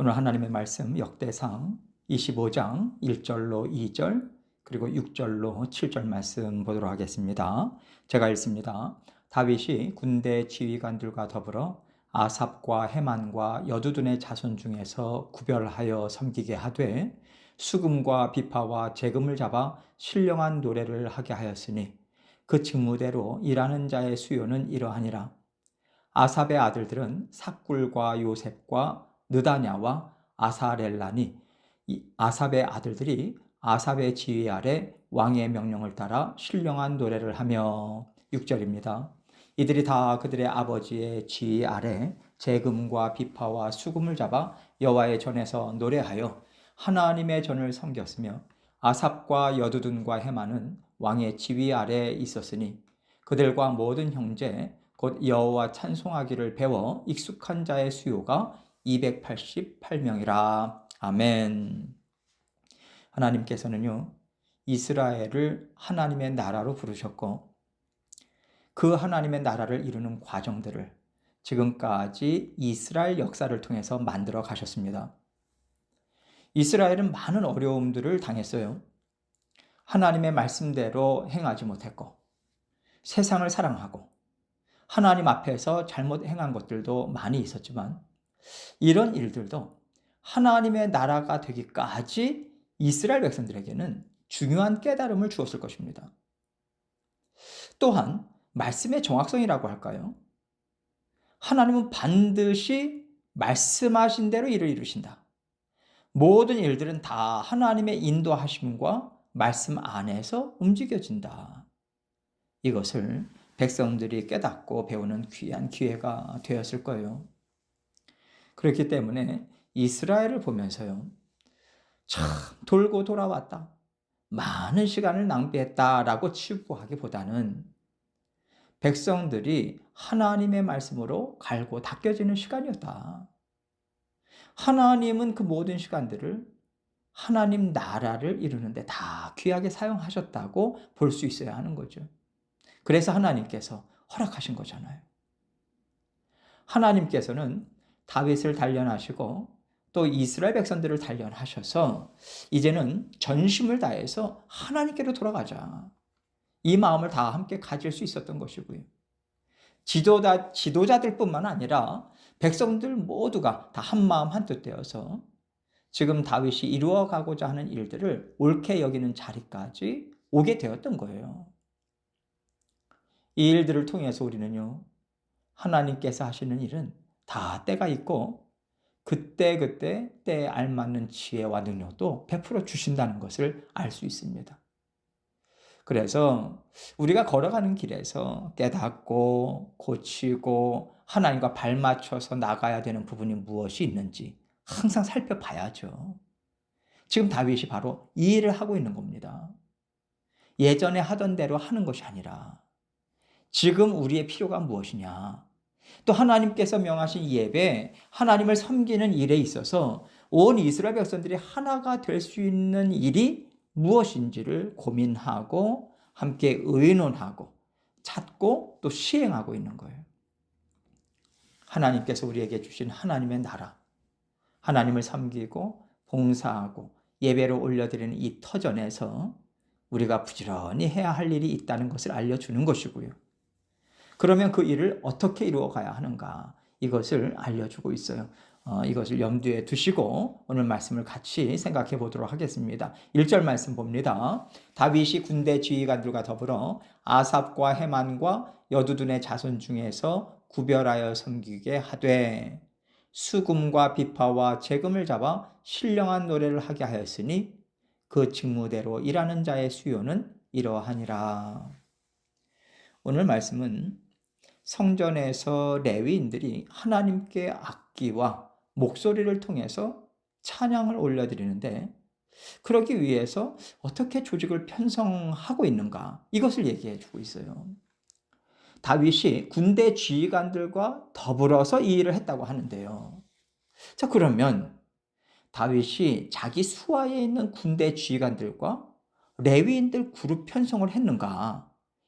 오늘 하나님의 말씀 역대상 25장 1절로 2절 그리고 6절로 7절 말씀 보도록 하겠습니다. 제가 읽습니다. 다윗이 군대 지휘관들과 더불어 아삽과 헤만과 여두둔의 자손 중에서 구별하여 섬기게 하되 수금과 비파와 재금을 잡아 신령한 노래를 하게 하였으니 그 직무대로 일하는 자의 수요는 이러하니라. 아삽의 아들들은 삭굴과 요셉과 느다냐와 아사렐라니, 이 아삽의 아들들이 아삽의 지휘 아래 왕의 명령을 따라 신령한 노래를 하며 6절입니다. 이들이 다 그들의 아버지의 지휘 아래 재금과 비파와 수금을 잡아 여호와의 전에서 노래하여 하나님의 전을 섬겼으며 아삽과 여두둔과 헤만은 왕의 지휘 아래에 있었으니 그들과 모든 형제 곧 여호와 찬송하기를 배워 익숙한 자의 수요가 288명이라. 아멘. 하나님께서는요, 이스라엘을 하나님의 나라로 부르셨고 그 하나님의 나라를 이루는 과정들을 지금까지 이스라엘 역사를 통해서 만들어 가셨습니다. 이스라엘은 많은 어려움들을 당했어요. 하나님의 말씀대로 행하지 못했고 세상을 사랑하고 하나님 앞에서 잘못 행한 것들도 많이 있었지만 이런 일들도 하나님의 나라가 되기까지 이스라엘 백성들에게는 중요한 깨달음을 주었을 것입니다. 또한 말씀의 정확성이라고 할까요? 하나님은 반드시 말씀하신 대로 일을 이루신다. 모든 일들은 다 하나님의 인도하심과 말씀 안에서 움직여진다. 이것을 백성들이 깨닫고 배우는 귀한 기회가 되었을 거예요. 그렇기 때문에 이스라엘을 보면서요, 참 돌고 돌아왔다, 많은 시간을 낭비했다라고 치부하기보다는 백성들이 하나님의 말씀으로 갈고 닦여지는 시간이었다. 하나님은 그 모든 시간들을 하나님 나라를 이루는데 다 귀하게 사용하셨다고 볼 수 있어야 하는 거죠. 그래서 하나님께서 허락하신 거잖아요. 하나님께서는 다윗을 단련하시고 또 이스라엘 백성들을 단련하셔서 이제는 전심을 다해서 하나님께로 돌아가자, 이 마음을 다 함께 가질 수 있었던 것이고요. 지도자들뿐만 아니라 백성들 모두가 다 한마음 한뜻 되어서 지금 다윗이 이루어가고자 하는 일들을 옳게 여기는 자리까지 오게 되었던 거예요. 이 일들을 통해서 우리는요, 하나님께서 하시는 일은 다 때가 있고 그때그때 때에 알맞는 지혜와 능력도 베풀어 주신다는 것을 알 수 있습니다. 그래서 우리가 걸어가는 길에서 깨닫고 고치고 하나님과 발맞춰서 나가야 되는 부분이 무엇이 있는지 항상 살펴봐야죠. 지금 다윗이 바로 이 일을 하고 있는 겁니다. 예전에 하던 대로 하는 것이 아니라 지금 우리의 필요가 무엇이냐, 또 하나님께서 명하신 예배, 하나님을 섬기는 일에 있어서 온 이스라엘 백성들이 하나가 될 수 있는 일이 무엇인지를 고민하고 함께 의논하고 찾고 또 시행하고 있는 거예요. 하나님께서 우리에게 주신 하나님의 나라, 하나님을 섬기고 봉사하고 예배를 올려드리는 이 터전에서 우리가 부지런히 해야 할 일이 있다는 것을 알려주는 것이고요. 그러면 그 일을 어떻게 이루어가야 하는가, 이것을 알려주고 있어요. 이것을 염두에 두시고 오늘 말씀을 같이 생각해 보도록 하겠습니다. 1절 말씀 봅니다. 다윗이 군대 지휘관들과 더불어 아삽과 헤만과 여두둔의 자손 중에서 구별하여 섬기게 하되 수금과 비파와 재금을 잡아 신령한 노래를 하게 하였으니 그 직무대로 일하는 자의 수요는 이러하니라. 오늘 말씀은 성전에서 레위인들이 하나님께 악기와 목소리를 통해서 찬양을 올려드리는데 그러기 위해서 어떻게 조직을 편성하고 있는가, 이것을 얘기해 주고 있어요. 다윗이 군대 지휘관들과 더불어서 이 일을 했다고 하는데요. 자, 그러면 다윗이 자기 수하에 있는 군대 지휘관들과 레위인들 그룹 편성을 했는가,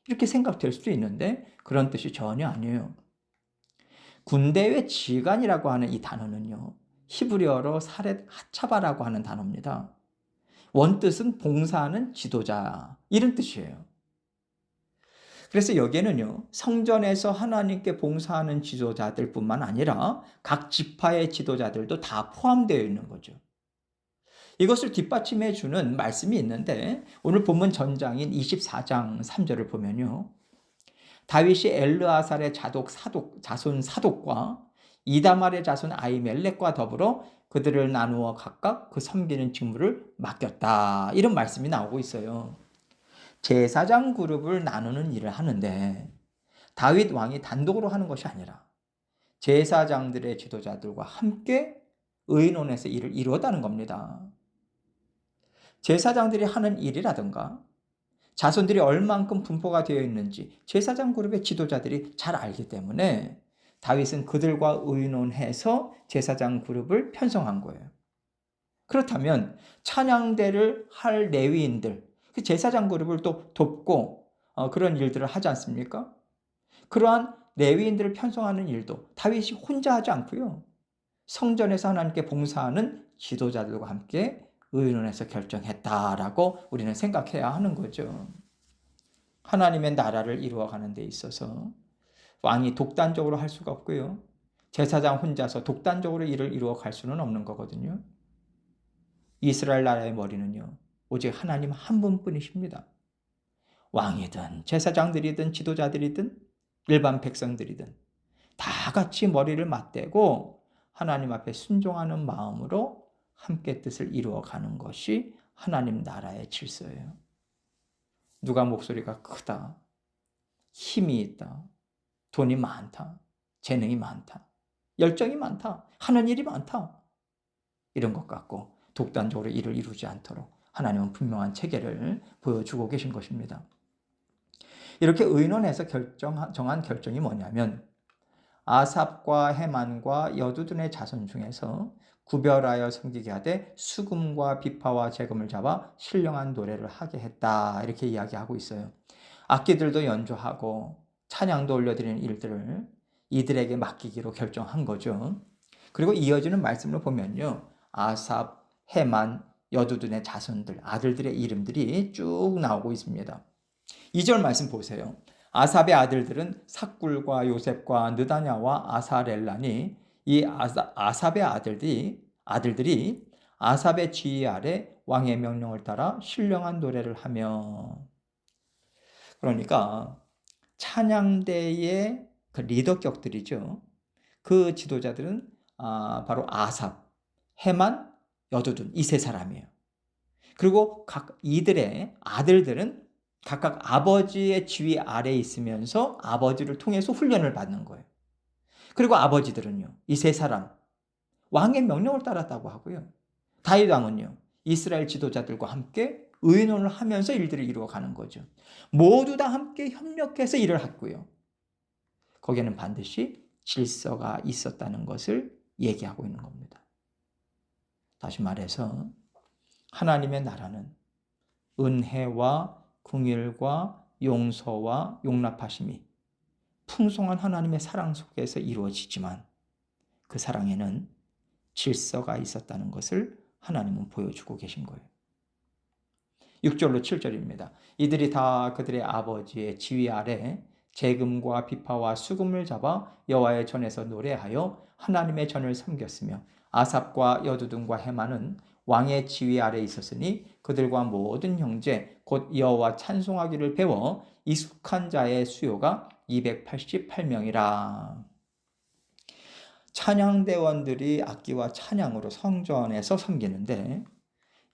이렇게 생각될 수도 있는데 그런 뜻이 전혀 아니에요. 군대의 지휘관이라고 하는 이 단어는요, 히브리어로 사렛 하차바라고 하는 단어입니다. 원뜻은 봉사하는 지도자 이런 뜻이에요. 그래서 여기에는요, 성전에서 하나님께 봉사하는 지도자들뿐만 아니라 각 지파의 지도자들도 다 포함되어 있는 거죠. 이것을 뒷받침해 주는 말씀이 있는데 오늘 본문 전장인 24장 3절을 보면요. 다윗이 엘르아살의 자손 사독과 이다말의 자손 아히멜렉과 더불어 그들을 나누어 각각 그 섬기는 직무를 맡겼다. 이런 말씀이 나오고 있어요. 제사장 그룹을 나누는 일을 하는데 다윗 왕이 단독으로 하는 것이 아니라 제사장들의 지도자들과 함께 의논해서 일을 이루었다는 겁니다. 제사장들이 하는 일이라든가 자손들이 얼만큼 분포가 되어 있는지 제사장 그룹의 지도자들이 잘 알기 때문에 다윗은 그들과 의논해서 제사장 그룹을 편성한 거예요. 그렇다면 찬양대를 할 레위인들, 그 제사장 그룹을 또 돕고 그런 일들을 하지 않습니까? 그러한 레위인들을 편성하는 일도 다윗이 혼자 하지 않고요. 성전에서 하나님께 봉사하는 지도자들과 함께 의논해서 결정했다라고 우리는 생각해야 하는 거죠. 하나님의 나라를 이루어가는 데 있어서 왕이 독단적으로 할 수가 없고요. 제사장 혼자서 독단적으로 일을 이루어갈 수는 없는 거거든요. 이스라엘 나라의 머리는요, 오직 하나님 한 분뿐이십니다. 왕이든 제사장들이든 지도자들이든 일반 백성들이든 다 같이 머리를 맞대고 하나님 앞에 순종하는 마음으로 함께 뜻을 이루어가는 것이 하나님 나라의 질서예요. 누가 목소리가 크다, 힘이 있다, 돈이 많다, 재능이 많다, 열정이 많다, 하는 일이 많다, 이런 것 같고 독단적으로 일을 이루지 않도록 하나님은 분명한 체계를 보여주고 계신 것입니다. 이렇게 의논해서 정한 결정이 뭐냐면 아삽과 헤만과 여두둔의 자손 중에서 구별하여 섬기게 하되 수금과 비파와 재금을 잡아 신령한 노래를 하게 했다. 이렇게 이야기하고 있어요. 악기들도 연주하고 찬양도 올려드리는 일들을 이들에게 맡기기로 결정한 거죠. 그리고 이어지는 말씀을 보면요. 아삽, 헤만, 여두둔의 자손들, 아들들의 이름들이 쭉 나오고 있습니다. 2절 말씀 보세요. 아삽의 아들들은 삭굴과 요셉과 느다냐와 아사렐라니 이 아삽의 아들들이 아삽의 지휘 아래 왕의 명령을 따라 신령한 노래를 하며, 그러니까 찬양대의 그 리더격들이죠. 그 지도자들은 바로 아삽, 헤만, 여두둔 이 세 사람이에요. 그리고 각 이들의 아들들은 각각 아버지의 지휘 아래에 있으면서 아버지를 통해서 훈련을 받는 거예요. 그리고 아버지들은요, 이 세 사람 왕의 명령을 따랐다고 하고요. 다윗 왕은요, 이스라엘 지도자들과 함께 의논을 하면서 일들을 이루어가는 거죠. 모두 다 함께 협력해서 일을 했고요. 거기에는 반드시 질서가 있었다는 것을 얘기하고 있는 겁니다. 다시 말해서 하나님의 나라는 은혜와 긍휼과 용서와 용납하심이 풍성한 하나님의 사랑 속에서 이루어지지만 그 사랑에는 질서가 있었다는 것을 하나님은 보여주고 계신 거예요. 6절로 7절입니다. 이들이 다 그들의 아버지의 지휘 아래 재금과 비파와 수금을 잡아 여호와의 전에서 노래하여 하나님의 전을 섬겼으며 아삽과 여두둔과 헤만은 왕의 지휘 아래 있었으니 그들과 모든 형제 곧 여호와 찬송하기를 배워 익숙한 자의 수요가 288명이라. 찬양대원들이 악기와 찬양으로 성전에서 섬기는데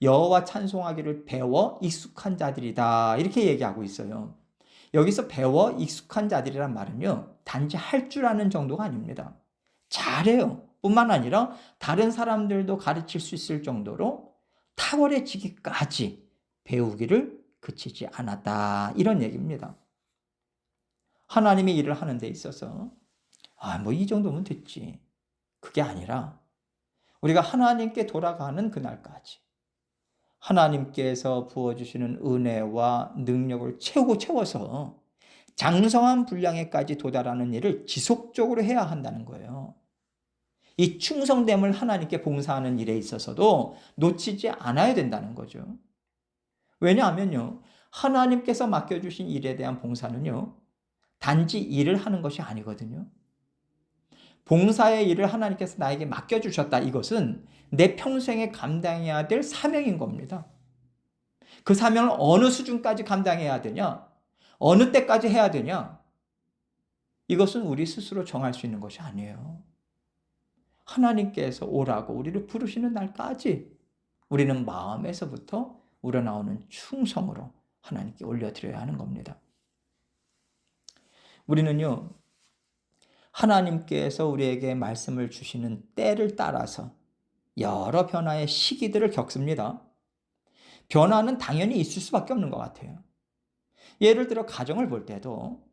여호와 찬송하기를 배워 익숙한 자들이다 이렇게 얘기하고 있어요. 여기서 배워 익숙한 자들이란 말은요, 단지 할 줄 아는 정도가 아닙니다. 잘해요 뿐만 아니라 다른 사람들도 가르칠 수 있을 정도로 탁월해지기까지 배우기를 그치지 않았다 이런 얘기입니다. 하나님의 일을 하는 데 있어서 뭐 이 정도면 됐지, 그게 아니라 우리가 하나님께 돌아가는 그날까지 하나님께서 부어주시는 은혜와 능력을 채워서 장성한 분량에까지 도달하는 일을 지속적으로 해야 한다는 거예요. 이 충성됨을 하나님께 봉사하는 일에 있어서도 놓치지 않아야 된다는 거죠. 왜냐하면요, 하나님께서 맡겨주신 일에 대한 봉사는요, 단지 일을 하는 것이 아니거든요. 봉사의 일을 하나님께서 나에게 맡겨주셨다. 이것은 내 평생에 감당해야 될 사명인 겁니다. 그 사명을 어느 수준까지 감당해야 되냐? 어느 때까지 해야 되냐? 이것은 우리 스스로 정할 수 있는 것이 아니에요. 하나님께서 오라고 우리를 부르시는 날까지 우리는 마음에서부터 우러나오는 충성으로 하나님께 올려드려야 하는 겁니다. 우리는요, 하나님께서 우리에게 말씀을 주시는 때를 따라서 여러 변화의 시기들을 겪습니다. 변화는 당연히 있을 수밖에 없는 것 같아요. 예를 들어 가정을 볼 때도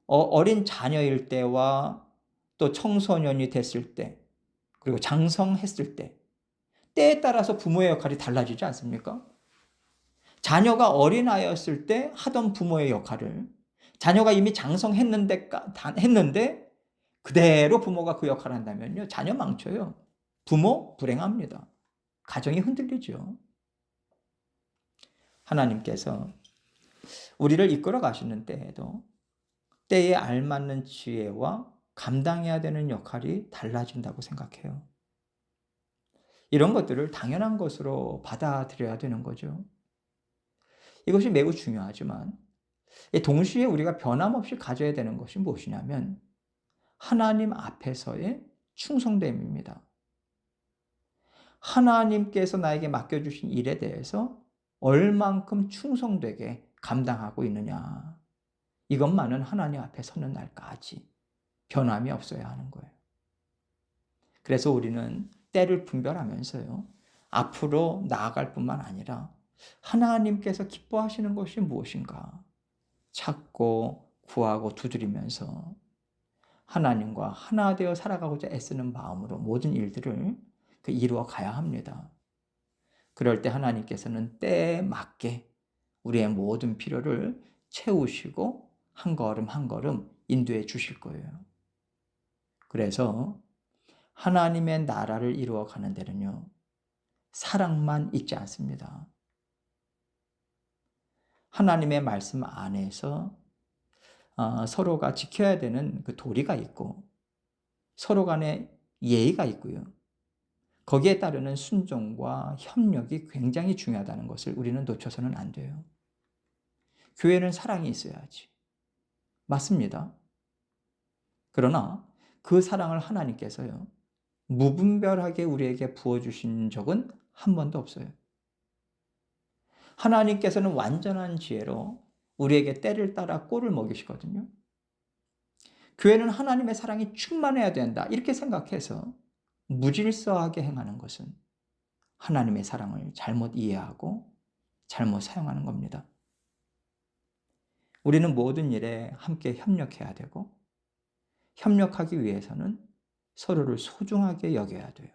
어린 자녀일 때와 또 청소년이 됐을 때 그리고 장성했을 때 때에 따라서 부모의 역할이 달라지지 않습니까? 자녀가 어린아이였을 때 하던 부모의 역할을 자녀가 이미 장성했는데 그대로 부모가 그 역할을 한다면요, 자녀 망쳐요. 부모 불행합니다. 가정이 흔들리죠. 하나님께서 우리를 이끌어 가시는 때에도 때에 알맞는 지혜와 감당해야 되는 역할이 달라진다고 생각해요. 이런 것들을 당연한 것으로 받아들여야 되는 거죠. 이것이 매우 중요하지만 동시에 우리가 변함없이 가져야 되는 것이 무엇이냐면 하나님 앞에서의 충성됨입니다. 하나님께서 나에게 맡겨주신 일에 대해서 얼만큼 충성되게 감당하고 있느냐. 이것만은 하나님 앞에 서는 날까지 변함이 없어야 하는 거예요. 그래서 우리는 때를 분별하면서요, 앞으로 나아갈 뿐만 아니라 하나님께서 기뻐하시는 것이 무엇인가 찾고 구하고 두드리면서 하나님과 하나 되어 살아가고자 애쓰는 마음으로 모든 일들을 이루어 가야 합니다. 그럴 때 하나님께서는 때에 맞게 우리의 모든 필요를 채우시고 한 걸음 한 걸음 인도해 주실 거예요. 그래서 하나님의 나라를 이루어 가는 데는요, 사랑만 있지 않습니다. 하나님의 말씀 안에서 서로가 지켜야 되는 그 도리가 있고 서로 간에 예의가 있고요. 거기에 따르는 순종과 협력이 굉장히 중요하다는 것을 우리는 놓쳐서는 안 돼요. 교회는 사랑이 있어야지. 맞습니다. 그러나 그 사랑을 하나님께서요, 무분별하게 우리에게 부어주신 적은 한 번도 없어요. 하나님께서는 완전한 지혜로 우리에게 때를 따라 꼴을 먹이시거든요. 교회는 하나님의 사랑이 충만해야 된다, 이렇게 생각해서 무질서하게 행하는 것은 하나님의 사랑을 잘못 이해하고 잘못 사용하는 겁니다. 우리는 모든 일에 함께 협력해야 되고 협력하기 위해서는 서로를 소중하게 여겨야 돼요.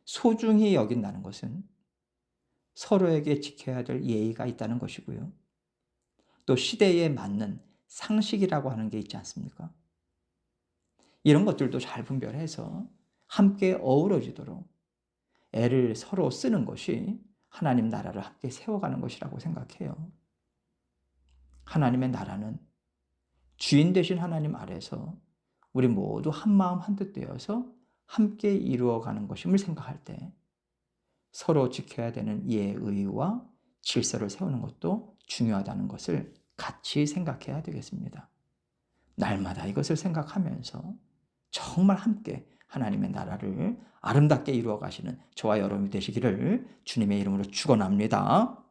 소중히 여긴다는 것은 서로에게 지켜야 될 예의가 있다는 것이고요. 또 시대에 맞는 상식이라고 하는 게 있지 않습니까? 이런 것들도 잘 분별해서 함께 어우러지도록 애를 서로 쓰는 것이 하나님 나라를 함께 세워가는 것이라고 생각해요. 하나님의 나라는 주인 되신 하나님 아래서 우리 모두 한마음 한뜻 되어서 함께 이루어가는 것임을 생각할 때 서로 지켜야 되는 예의와 질서를 세우는 것도 중요하다는 것을 같이 생각해야 되겠습니다. 날마다 이것을 생각하면서 정말 함께 하나님의 나라를 아름답게 이루어 가시는 저와 여러분이 되시기를 주님의 이름으로 축원합니다.